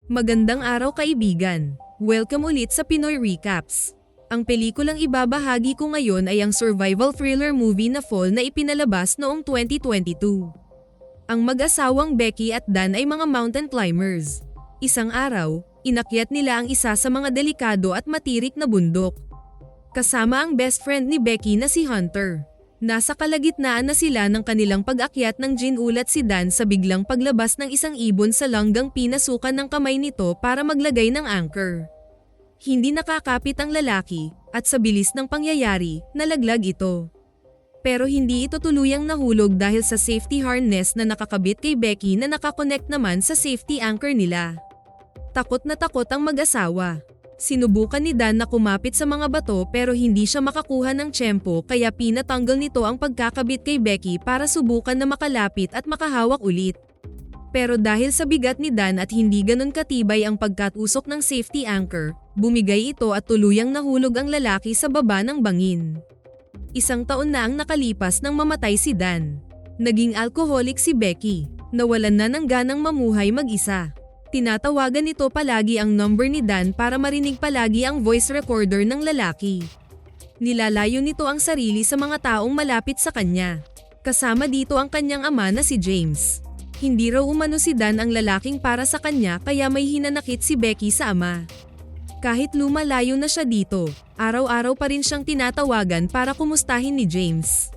Magandang araw kaibigan. Welcome ulit sa Pinoy Recaps. Ang pelikulang ibabahagi ko ngayon ay ang survival thriller movie na Fall na ipinalabas noong 2022. Ang mag-asawang Becky at Dan ay mga mountain climbers. Isang araw, inakyat nila ang isa sa mga delikado at matirik na bundok. Kasama ang best friend ni Becky na si Hunter. Nasa kalagitnaan na sila ng kanilang pag-akyat nang ginulat si Dan sa biglang paglabas ng isang ibon sa langgang pinasukan ng kamay nito para maglagay ng anchor. Hindi nakakapit ang lalaki, at sa bilis ng pangyayari, nalaglag ito. Pero hindi ito tuluyang nahulog dahil sa safety harness na nakakabit kay Becky na nakakonect naman sa safety anchor nila. Takot na takot ang mag-asawa. Sinubukan ni Dan na kumapit sa mga bato pero hindi siya makakuha ng tiyempo kaya pinatanggal nito ang pagkakabit kay Becky para subukan na makalapit at makahawak ulit. Pero dahil sa bigat ni Dan at hindi ganun katibay ang pagkatusok ng safety anchor, bumigay ito at tuluyang nahulog ang lalaki sa baba ng bangin. Isang taon na ang nakalipas nang mamatay si Dan. Naging alcoholic si Becky, nawalan na ng ganang mamuhay mag-isa. Tinatawagan nito palagi ang number ni Dan para marinig palagi ang voice recorder ng lalaki. Nilalayo nito ang sarili sa mga taong malapit sa kanya. Kasama dito ang kanyang ama na si James. Hindi raw umano si Dan ang lalaking para sa kanya kaya may hinanakit si Becky sa ama. Kahit lumalayo na siya dito, araw-araw pa rin siyang tinatawagan para kumustahin ni James.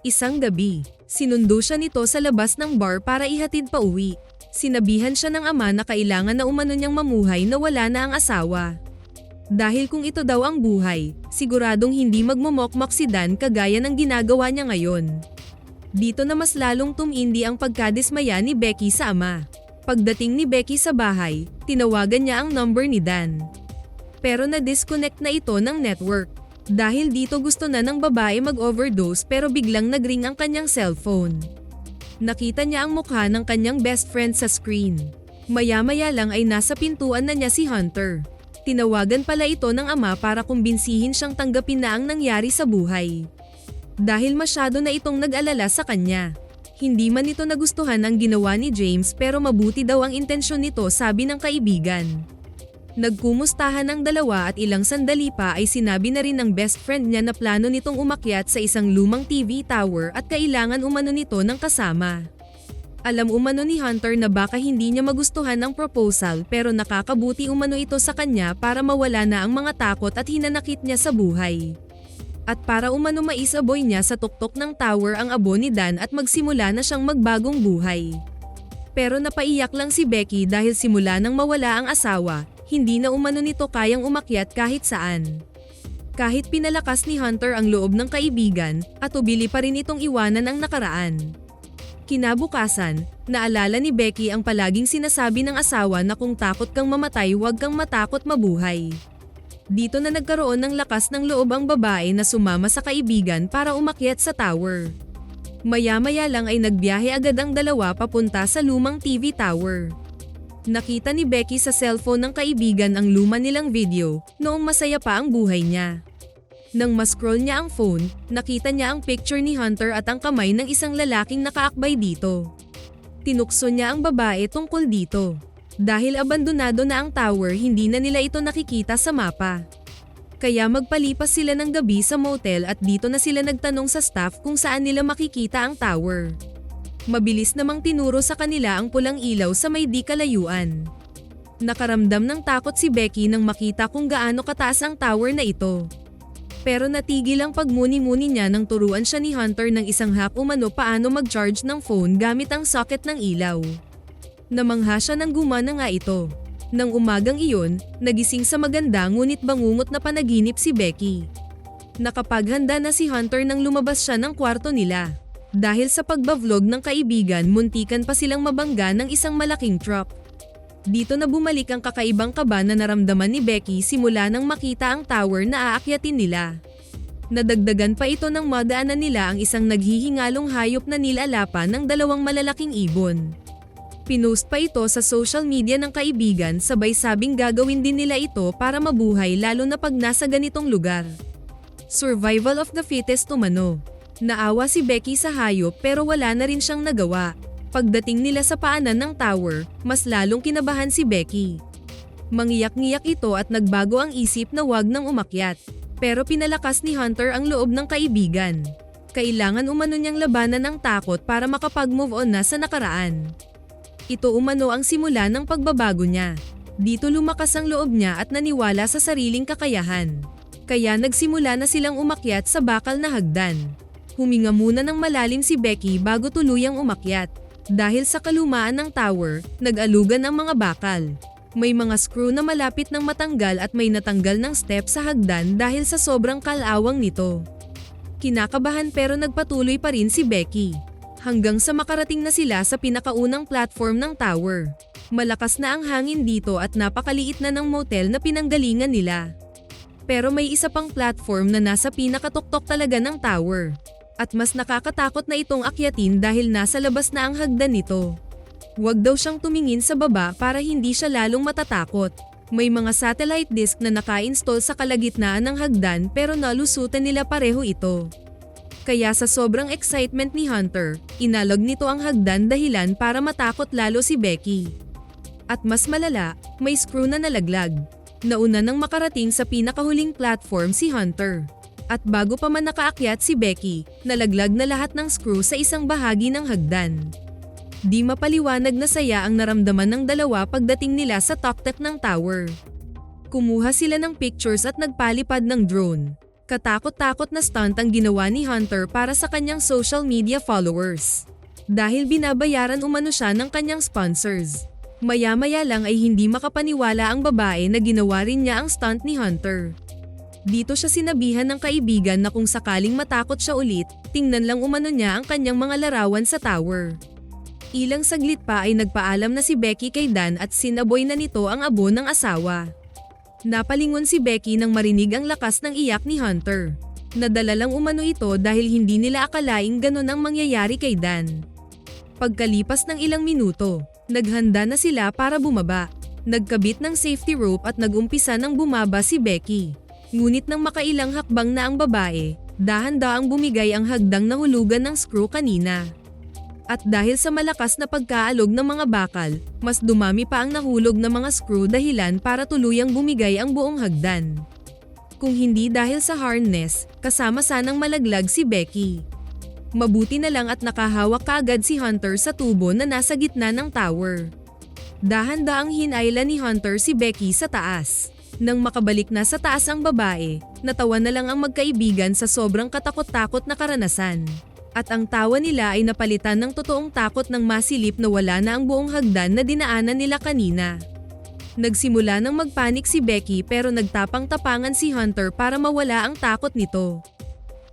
Isang gabi, sinundo siya nito sa labas ng bar para ihatid pa uwi. Sinabihan siya ng ama na kailangan na umano niyang mamuhay na wala na ang asawa. Dahil kung ito daw ang buhay, siguradong hindi magmumokmak si Dan kagaya ng ginagawa niya ngayon. Dito na mas lalong tumindi ang pagkadismaya ni Becky sa ama. Pagdating ni Becky sa bahay, tinawagan niya ang number ni Dan. Pero na-disconnect na ito ng network. Dahil dito gusto na ng babae mag-overdose pero biglang nagring ang kanyang cellphone. Nakita niya ang mukha ng kanyang best friend sa screen. Maya-maya lang ay nasa pintuan na niya si Hunter. Tinawagan pala ito ng ama para kumbinsihin siyang tanggapin na ang nangyari sa buhay. Dahil masyado na itong nag-alala sa kanya. Hindi man ito nagustuhan ang ginawa ni James pero mabuti daw ang intensyon nito, sabi ng kaibigan. Nagkumustahan ang dalawa at ilang sandali pa ay sinabi na rin ng best friend niya na plano nitong umakyat sa isang lumang TV tower at kailangan umano nito ng kasama. Alam umano ni Hunter na baka hindi niya magustuhan ang proposal pero nakakabuti umano ito sa kanya para mawala na ang mga takot at hinanakit niya sa buhay. At para umano maisaboy niya sa tuktok ng tower ang abo ni Dan at magsimula na siyang magbagong buhay. Pero napaiyak lang si Becky dahil simula nang mawala ang asawa, hindi na umano nito kayang umakyat kahit saan. Kahit pinalakas ni Hunter ang loob ng kaibigan, at ubili pa rin itong iwanan ang nakaraan. Kinabukasan, naalala ni Becky ang palaging sinasabi ng asawa na kung takot kang mamatay huwag kang matakot mabuhay. Dito na nagkaroon ng lakas ng loob ang babae na sumama sa kaibigan para umakyat sa tower. Maya-maya lang ay nagbiyahe agad ang dalawa papunta sa lumang TV tower. Nakita ni Becky sa cellphone ng kaibigan ang luma nilang video, noong masaya pa ang buhay niya. Nang ma-scroll niya ang phone, nakita niya ang picture ni Hunter at ang kamay ng isang lalaking nakaakbay dito. Tinukso niya ang babae tungkol dito. Dahil abandonado na ang tower, hindi na nila ito nakikita sa mapa. Kaya magpalipas sila ng gabi sa motel at dito na sila nagtanong sa staff kung saan nila makikita ang tower. Mabilis namang tinuro sa kanila ang pulang ilaw sa may di kalayuan. Nakaramdam ng takot si Becky nang makita kung gaano kataas ang tower na ito. Pero natigil ang pagmuni-muni niya nang turuan siya ni Hunter ng isang hack umano paano mag-charge ng phone gamit ang socket ng ilaw. Namangha siya nang gumana nga ito. Nang umagang iyon, nagising sa maganda ngunit bangungot na panaginip si Becky. Nakapaghanda na si Hunter nang lumabas siya ng kwarto nila. Dahil sa pagba-vlog ng kaibigan, muntikan pa silang mabangga ng isang malaking truck. Dito na bumalik ang kakaibang kaba na naramdaman ni Becky simula nang makita ang tower na aakyatin nila. Nadagdagan pa ito nang madaanan nila ang isang naghihingalong hayop na nilalapan ng dalawang malalaking ibon. Pinost pa ito sa social media ng kaibigan sabay sabing gagawin din nila ito para mabuhay lalo na pag nasa ganitong lugar. Survival of the fittest umano. Naawa si Becky sa hayop pero wala na rin siyang nagawa. Pagdating nila sa paanan ng tower, mas lalong kinabahan si Becky. Mangiyak-ngiyak ito at nagbago ang isip na wag nang umakyat. Pero pinalakas ni Hunter ang loob ng kaibigan. Kailangan umano niyang labanan ang takot para makapag-move on na sa nakaraan. Ito umano ang simula ng pagbabago niya. Dito lumakas ang loob niya at naniwala sa sariling kakayahan. Kaya nagsimula na silang umakyat sa bakal na hagdan. Huminga muna ng malalim si Becky bago tuluyang umakyat. Dahil sa kalumaan ng tower, nag-alugan ang mga bakal. May mga screw na malapit ng matanggal at may natanggal ng step sa hagdan dahil sa sobrang kalawang nito. Kinakabahan pero nagpatuloy pa rin si Becky. Hanggang sa makarating na sila sa pinakaunang platform ng tower. Malakas na ang hangin dito at napakaliit na ng motel na pinanggalingan nila. Pero may isa pang platform na nasa pinakatuktok talaga ng tower. At mas nakakatakot na itong akyatin dahil nasa labas na ang hagdan nito. Huwag daw siyang tumingin sa baba para hindi siya lalong matatakot. May mga satellite disk na naka-install sa kalagitnaan ng hagdan pero nalusutan nila pareho ito. Kaya sa sobrang excitement ni Hunter, inalog nito ang hagdan dahilan para matakot lalo si Becky. At mas malala, may screw na nalaglag. Nauna nang makarating sa pinakahuling platform si Hunter. At bago pa man nakaakyat si Becky, nalaglag na lahat ng screw sa isang bahagi ng hagdan. Di mapaliwanag na saya ang naramdaman ng dalawa pagdating nila sa top ng tower. Kumuha sila ng pictures at nagpalipad ng drone. Katakot-takot na stunt ang ginawa ni Hunter para sa kanyang social media followers. Dahil binabayaran umano siya ng kanyang sponsors. Maya-maya lang ay hindi makapaniwala ang babae na ginawa rin niya ang stunt ni Hunter. Dito siya sinabihan ng kaibigan na kung sakaling matakot siya ulit, tingnan lang umano niya ang kanyang mga larawan sa tower. Ilang saglit pa ay nagpaalam na si Becky kay Dan at sinaboy na nito ang abo ng asawa. Napalingon si Becky nang marinig ang lakas ng iyak ni Hunter. Nadala lang umano ito dahil hindi nila akalaing ganon ang mangyayari kay Dan. Pagkalipas ng ilang minuto, naghanda na sila para bumaba. Nagkabit ng safety rope at nagumpisa ng bumaba si Becky. Ngunit nang makailang hakbang na ang babae, dahan-daang bumigay ang hagdang nahulugan ng screw kanina. At dahil sa malakas na pagkaalog ng mga bakal, mas dumami pa ang nahulog na mga screw dahilan para tuluyang bumigay ang buong hagdan. Kung hindi dahil sa harness, kasama sanang malaglag si Becky. Mabuti na lang at nakahawak kaagad si Hunter sa tubo na nasa gitna ng tower. Dahan-daang hinayla ni Hunter si Becky sa taas. Nang makabalik na sa taas ang babae, natawa na lang ang magkaibigan sa sobrang katakot-takot na karanasan. At ang tawa nila ay napalitan ng totoong takot ng masilip na wala na ang buong hagdan na dinaanan nila kanina. Nagsimula nang magpanik si Becky pero nagtapang-tapangan si Hunter para mawala ang takot nito.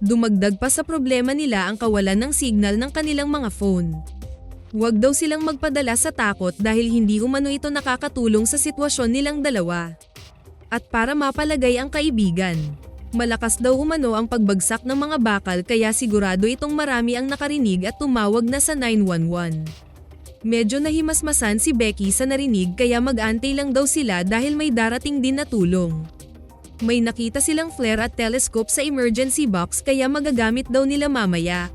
Dumagdag pa sa problema nila ang kawalan ng signal ng kanilang mga phone. Huwag daw silang magpadala sa takot dahil hindi umano ito nakakatulong sa sitwasyon nilang dalawa. At para mapalagay ang kaibigan, malakas daw umano ang pagbagsak ng mga bakal kaya sigurado itong marami ang nakarinig at tumawag na sa 911. Medyo nahimasmasan si Becky sa narinig kaya mag-antay lang daw sila dahil may darating din na tulong. May nakita silang flare at telescope sa emergency box kaya magagamit daw nila mamaya.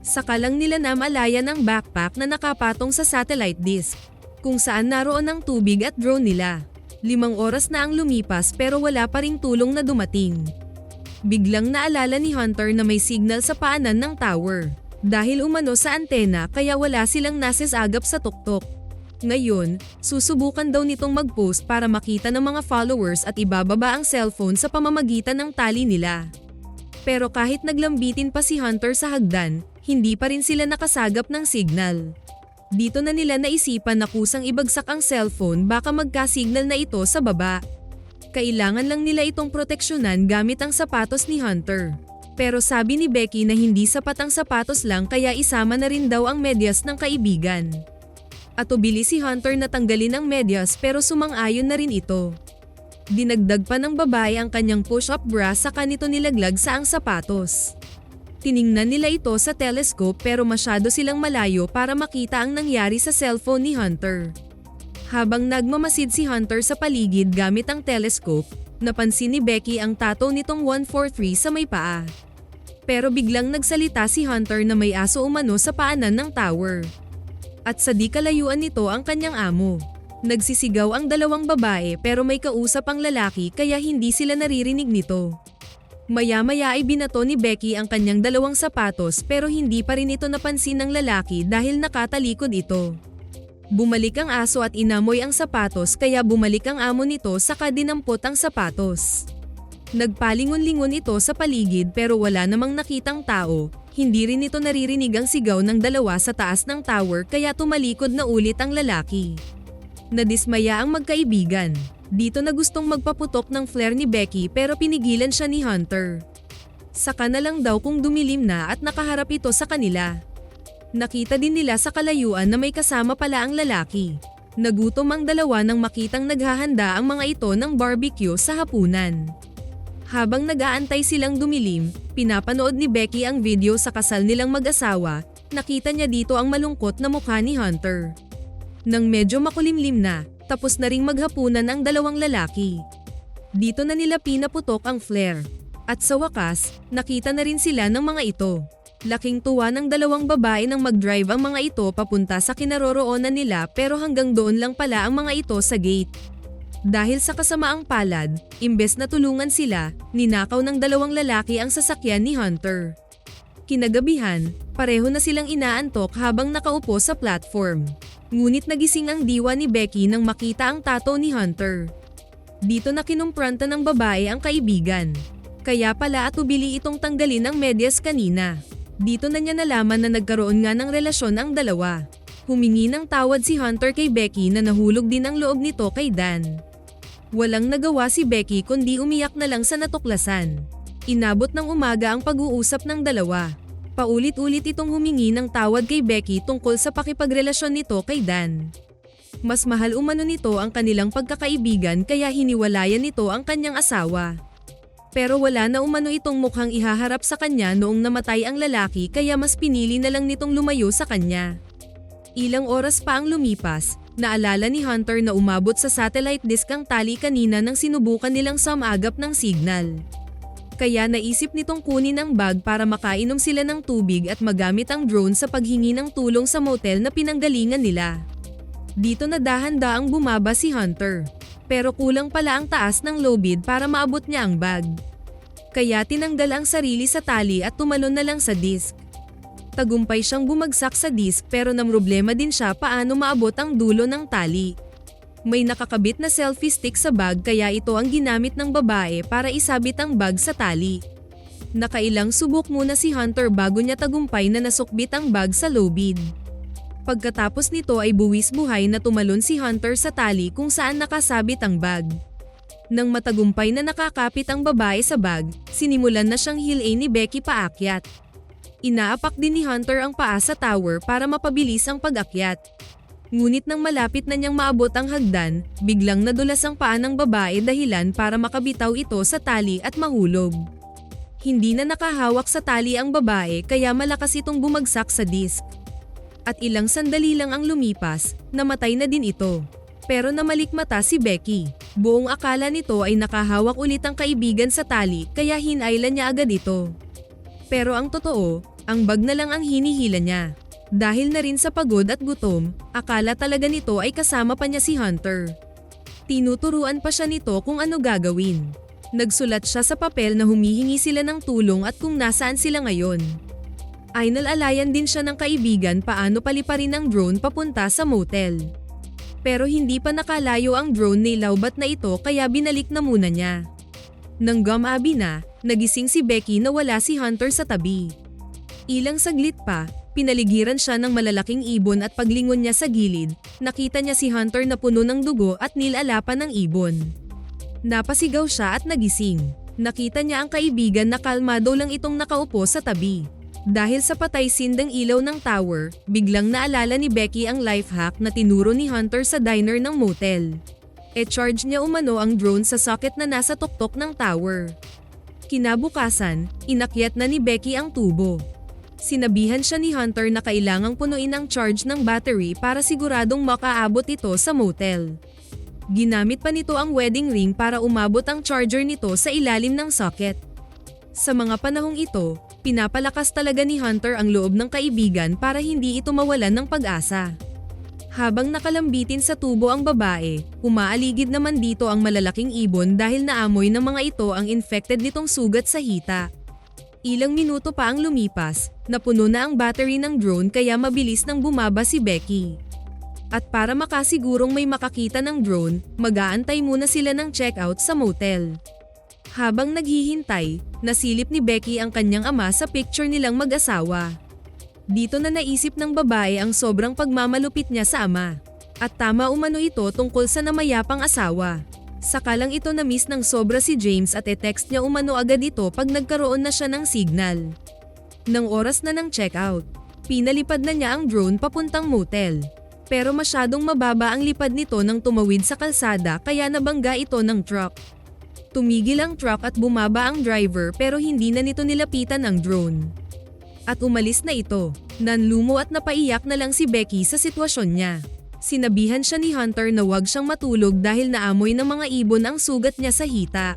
Saka lang nila namalayan ang backpack na nakapatong sa satellite disk, kung saan naroon ang tubig at drone nila. 5 oras na ang lumipas pero wala pa ring tulong na dumating. Biglang naalala ni Hunter na may signal sa paanan ng tower. Dahil umano sa antena kaya wala silang nasasagap sa tuktok. Ngayon, susubukan daw nitong mag-post para makita ng mga followers at ibababa ang cellphone sa pamamagitan ng tali nila. Pero kahit naglambitin pa si Hunter sa hagdan, hindi pa rin sila nakasagap ng signal. Dito na nila naisipan na kusang ibagsak ang cellphone baka magka-signal na ito sa baba. Kailangan lang nila itong proteksyonan gamit ang sapatos ni Hunter. Pero sabi ni Becky na hindi sapat ang sapatos lang kaya isama na rin daw ang medyas ng kaibigan. At ubili si Hunter na tanggalin ang medyas pero sumang-ayon na rin ito. Dinagdag pa ng babae ang kanyang push-up bra saka nito nilaglag sa ang sapatos. Tiningnan nila ito sa telescope pero masyado silang malayo para makita ang nangyari sa cellphone ni Hunter. Habang nagmamasid si Hunter sa paligid gamit ang telescope, napansin ni Becky ang tattoo nitong 143 sa may paa. Pero biglang nagsalita si Hunter na may aso umano sa paanan ng tower. At sa di kalayuan nito ang kanyang amo. Nagsisigaw ang dalawang babae pero may kausap ang lalaki kaya hindi sila naririnig nito. Maya-maya ay binato ni Becky ang kanyang dalawang sapatos pero hindi pa rin ito napansin ng lalaki dahil nakatalikod ito. Bumalik ang aso at inamoy ang sapatos kaya bumalik ang amo nito saka dinampot ang sapatos. Nagpalingon-lingon ito sa paligid pero wala namang nakitang tao. Hindi rin ito naririnig ang sigaw ng dalawa sa taas ng tower kaya tumalikod na ulit ang lalaki. Nadismaya ang magkaibigan. Dito na gustong magpaputok ng flare ni Becky pero pinigilan siya ni Hunter. Saka na lang daw kung dumilim na at nakaharap ito sa kanila. Nakita din nila sa kalayuan na may kasama pala ang lalaki. Nagutom ang dalawa nang makitang naghahanda ang mga ito ng barbecue sa hapunan. Habang nag-aantay silang dumilim, pinapanood ni Becky ang video sa kasal nilang mag-asawa, nakita niya dito ang malungkot na mukha ni Hunter. Nang medyo makulimlim na, tapos na ring maghapunan ang dalawang lalaki. Dito na nila pinaputok ang flare. At sa wakas, nakita na rin sila ng mga ito. Laking tuwa ng dalawang babae nang mag-drive ang mga ito papunta sa kinaroroonan nila pero hanggang doon lang pala ang mga ito sa gate. Dahil sa kasamaang palad, imbes na tulungan sila, ninakaw ng dalawang lalaki ang sasakyan ni Hunter. Kinagabihan, pareho na silang inaantok habang nakaupo sa platform. Ngunit nagising ang diwa ni Becky nang makita ang tato ni Hunter. Dito na kinumpranta ng babae ang kaibigan. Kaya pala atubili itong tanggalin ang medyas kanina. Dito na niya nalaman na nagkaroon nga ng relasyon ang dalawa. Humingi ng tawad si Hunter kay Becky na nahulog din ang loob nito kay Dan. Walang nagawa si Becky kundi umiyak na lang sa natuklasan. Inabot ng umaga ang pag-uusap ng dalawa. Paulit-ulit itong humingi ng tawad kay Becky tungkol sa pakipagrelasyon nito kay Dan. Mas mahal umano nito ang kanilang pagkakaibigan kaya hiniwalayan nito ang kanyang asawa. Pero wala na umano itong mukhang ihaharap sa kanya noong namatay ang lalaki kaya mas pinili na lang nitong lumayo sa kanya. Ilang oras pa ang lumipas, naalala ni Hunter na umabot sa satellite disk ang tali kanina nang sinubukan nilang sumagap ng signal. Kaya naisip nitong kunin ang bag para makainom sila ng tubig at magamit ang drone sa paghingi ng tulong sa motel na pinanggalingan nila. Dito na dahan-daang bumaba si Hunter. Pero kulang pala ang taas ng low bid para maabot niya ang bag. Kaya tinanggal ang sarili sa tali at tumalon na lang sa disk. Tagumpay siyang bumagsak sa disk pero namroblema din siya paano maabot ang dulo ng tali. May nakakabit na selfie stick sa bag kaya ito ang ginamit ng babae para isabit ang bag sa tali. Nakailang subok muna si Hunter bago niya tagumpay na nasukbit ang bag sa low bid. Pagkatapos nito ay buwis buhay na tumalon si Hunter sa tali kung saan nakasabit ang bag. Nang matagumpay na nakakapit ang babae sa bag, sinimulan na siyang hilain ni Becky paakyat. Inaapak din ni Hunter ang paa sa tower para mapabilis ang pag-akyat. Ngunit nang malapit na niyang maabot ang hagdan, biglang nadulas ang paa ng babae dahilan para makabitaw ito sa tali at mahulog. Hindi na nakahawak sa tali ang babae kaya malakas itong bumagsak sa disk. At ilang sandali lang ang lumipas, namatay na din ito. Pero namalikmata si Becky. Buong akala nito ay nakahawak ulit ang kaibigan sa tali kaya hinailan niya agad ito. Pero ang totoo, ang bag na lang ang hinihila niya. Dahil na rin sa pagod at gutom, akala talaga nito ay kasama pa niya si Hunter. Tinuturuan pa siya nito kung ano gagawin. Nagsulat siya sa papel na humihingi sila ng tulong at kung nasaan sila ngayon. Ay nalalayan din siya ng kaibigan paano paliparin ang drone papunta sa motel. Pero hindi pa nakalayo ang drone ni Laubat na ito kaya binalik na muna niya. Nang gumabi na, nagising si Becky na wala si Hunter sa tabi. Ilang saglit pa, pinaligiran siya ng malalaking ibon at paglingon niya sa gilid, nakita niya si Hunter na puno ng dugo at nilalapan ng ibon. Napasigaw siya at nagising. Nakita niya ang kaibigan na kalmado lang itong nakaupo sa tabi. Dahil sa patay sindang ilaw ng tower, biglang naalala ni Becky ang life hack na tinuro ni Hunter sa diner ng motel. E-charge niya umano ang drone sa socket na nasa tuktok ng tower. Kinabukasan, inakyat na ni Becky ang tubo. Sinabihan siya ni Hunter na kailangang punuin ang charge ng battery para siguradong makaabot ito sa motel. Ginamit pa nito ang wedding ring para umabot ang charger nito sa ilalim ng socket. Sa mga panahong ito, pinapalakas talaga ni Hunter ang loob ng kaibigan para hindi ito mawalan ng pag-asa. Habang nakalambitin sa tubo ang babae, umaaligid naman dito ang malalaking ibon dahil naamoy ng mga ito ang infected nitong sugat sa hita. Ilang minuto pa ang lumipas, napuno na ang battery ng drone kaya mabilis nang bumaba si Becky. At para makasigurong may makakita ng drone, mag-aantay muna sila ng checkout sa motel. Habang naghihintay, nasilip ni Becky ang kanyang ama sa picture nilang mag-asawa. Dito na naisip ng babae ang sobrang pagmamalupit niya sa ama. At tama umano ito tungkol sa namayapang asawa. Sakalang ito na-miss ng sobra si James at e-text niya umano agad ito pag nagkaroon na siya ng signal. Nang oras na ng checkout, pinalipad na niya ang drone papuntang motel. Pero masyadong mababa ang lipad nito nang tumawid sa kalsada kaya nabangga ito ng truck. Tumigil ang truck at bumaba ang driver pero hindi na nito nilapitan ang drone. At umalis na ito. Nanlumo at napaiyak na lang si Becky sa sitwasyon niya. Sinabihan siya ni Hunter na huwag siyang matulog dahil naamoy ng mga ibon ang sugat niya sa hita.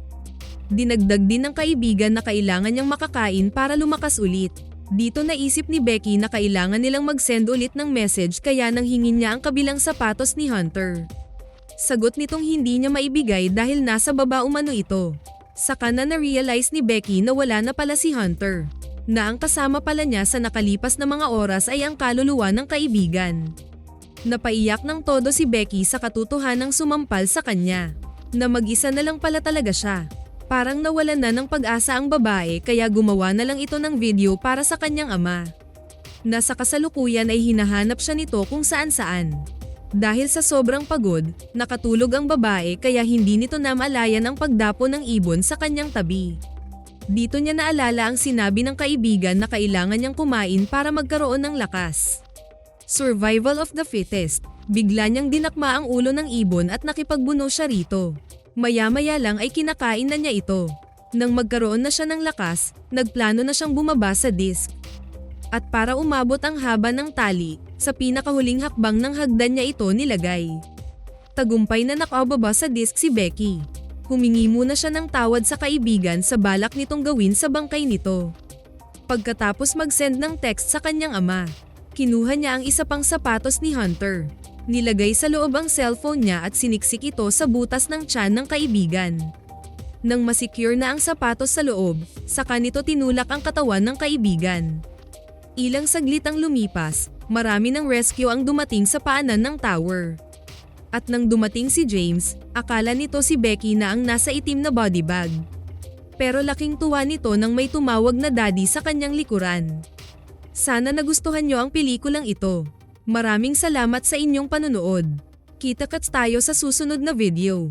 Dinagdag din ng kaibigan na kailangan niyang makakain para lumakas ulit. Dito naisip ni Becky na kailangan nilang mag-send ulit ng message kaya nang hingin niya ang kabilang sapatos ni Hunter. Sagot nitong hindi niya maibigay dahil nasa baba umano ito. Saka na na-realize ni Becky na wala na pala si Hunter. Na ang kasama pala niya sa nakalipas na mga oras ay ang kaluluwa ng kaibigan. Napaiyak ng todo si Becky sa katotohanang sumampal sa kanya. Na mag-isa na lang pala talaga siya. Parang nawalan na ng pag-asa ang babae kaya gumawa na lang ito ng video para sa kanyang ama. Nasa kasalukuyan ay hinahanap siya nito kung saan-saan. Dahil sa sobrang pagod, nakatulog ang babae kaya hindi nito namalayan ang pagdapo ng ibon sa kanyang tabi. Dito niya naalala ang sinabi ng kaibigan na kailangan niyang kumain para magkaroon ng lakas. Survival of the fittest. Bigla niyang dinakma ang ulo ng ibon at nakipagbuno siya rito. Maya-maya lang ay kinakain na niya ito. Nang magkaroon na siya ng lakas, nagplano na siyang bumaba sa disk. At para umabot ang haba ng tali, sa pinakahuling hakbang ng hagdan niya ito nilagay. Tagumpay na nakababa sa disk si Becky. Humingi muna siya ng tawad sa kaibigan sa balak nitong gawin sa bangkay nito. Pagkatapos mag-send ng text sa kanyang ama, kinuha niya ang isa pang sapatos ni Hunter. Nilagay sa loob ang cellphone niya at siniksik ito sa butas ng tiyan ng kaibigan. Nang masecure na ang sapatos sa loob, saka nito tinulak ang katawan ng kaibigan. Ilang saglit ang lumipas, marami ng rescue ang dumating sa paanan ng tower. At nang dumating si James, akala nito si Becky na ang nasa itim na body bag. Pero laking tuwa nito nang may tumawag na daddy sa kanyang likuran. Sana nagustuhan niyo ang pelikulang ito. Maraming salamat sa inyong panonood. Kita-kits tayo sa susunod na video.